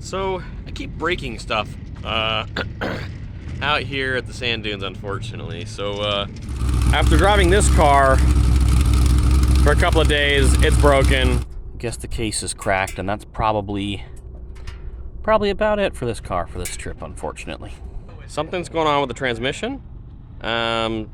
So I keep breaking stuff out here at the sand dunes, unfortunately. So after driving this car for a couple of days, it's broken. I guess the case is cracked, and that's probably about it for this car for this trip, unfortunately. Something's going on with the transmission.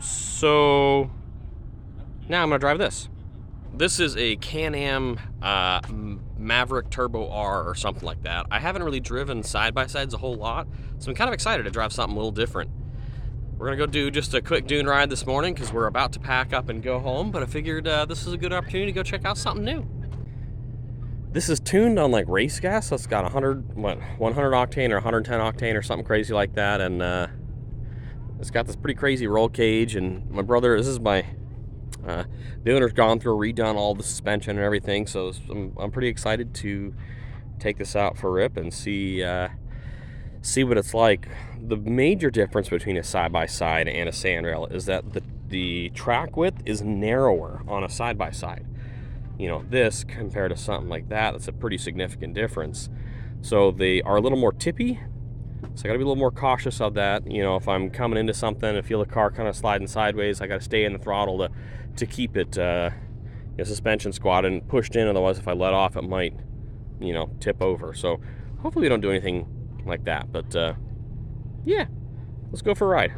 So now I'm gonna drive this. This is a Can-Am Maverick Turbo R or something like that. I haven't really driven side-by-sides a whole lot, so I'm kind of excited to drive something a little different. We're gonna go do just a quick dune ride this morning because we're about to pack up and go home, but I figured this is a good opportunity to go check out something new. This is tuned on like race gas, so it's got 100 octane or 110 octane or something crazy like that, and it's got this pretty crazy roll cage. And my brother, this is my the owner's gone through, redone all the suspension and everything, so I'm pretty excited to take this out for a rip and see what it's like. The major difference between a side-by-side and a Sandrail is that the track width is narrower on a side-by-side. You know, this compared to something like that, that's a pretty significant difference. So they are a little more tippy, so I gotta be a little more cautious of that. You know, if I'm coming into something and feel the car kind of sliding sideways, I gotta stay in the throttle to keep it suspension squatted and pushed in. Otherwise, if I let off, it might, you know, tip over. So hopefully we don't do anything like that. But yeah, let's go for a ride.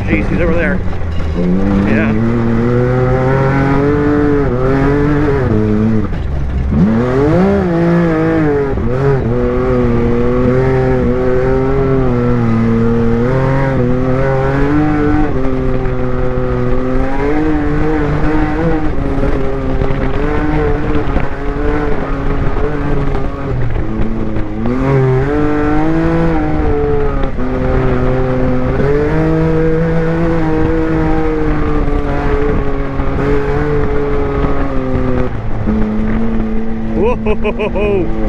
He's over there. Yeah. Whoa!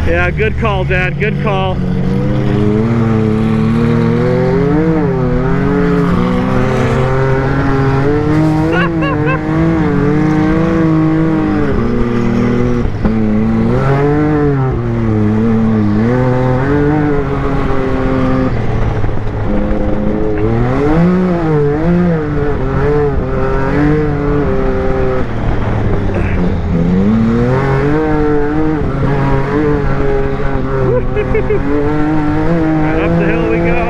Yeah, good call, Dad. Good call. Right up the hill we go.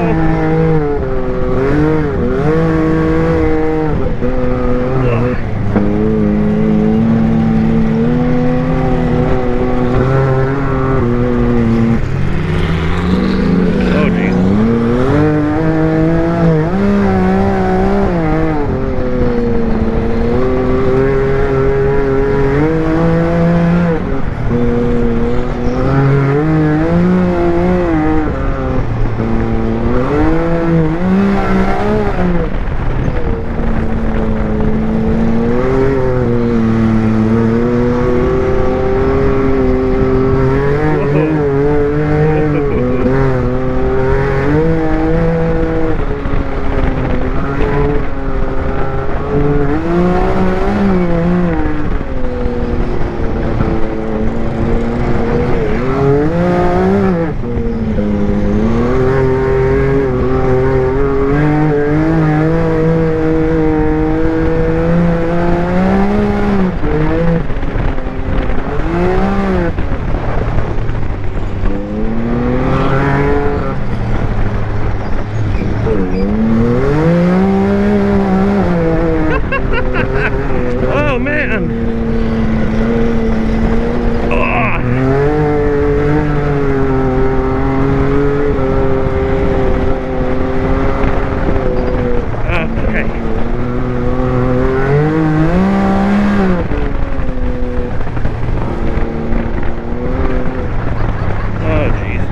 Oh, geez. Oh man! Okay. Oh geez.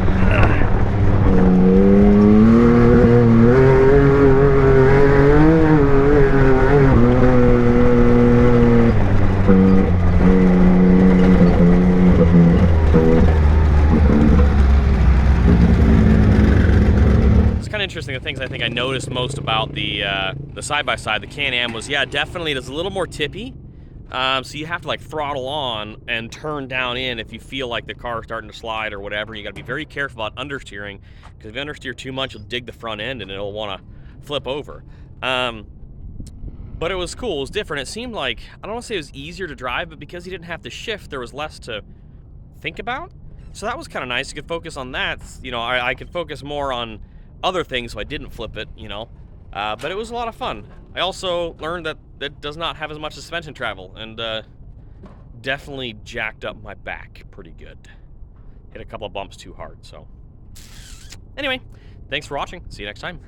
Interesting. The things I think I noticed most about the side-by-side, the Can-Am, was, yeah, definitely it is a little more tippy. So you have to like throttle on and turn down in if you feel like the car is starting to slide or whatever. You got to be very careful about understeering, because if you understeer too much, you'll dig the front end and it'll want to flip over. But it was cool. It was different. It seemed like, I don't want to say it was easier to drive, but because you didn't have to shift, there was less to think about. So that was kind of nice. You could focus on that. You know, I could focus more on other things so I didn't flip it, you know. But it was a lot of fun. I also learned that it does not have as much suspension travel, and definitely jacked up my back pretty good. Hit a couple of bumps too hard, so. Anyway, thanks for watching. See you next time.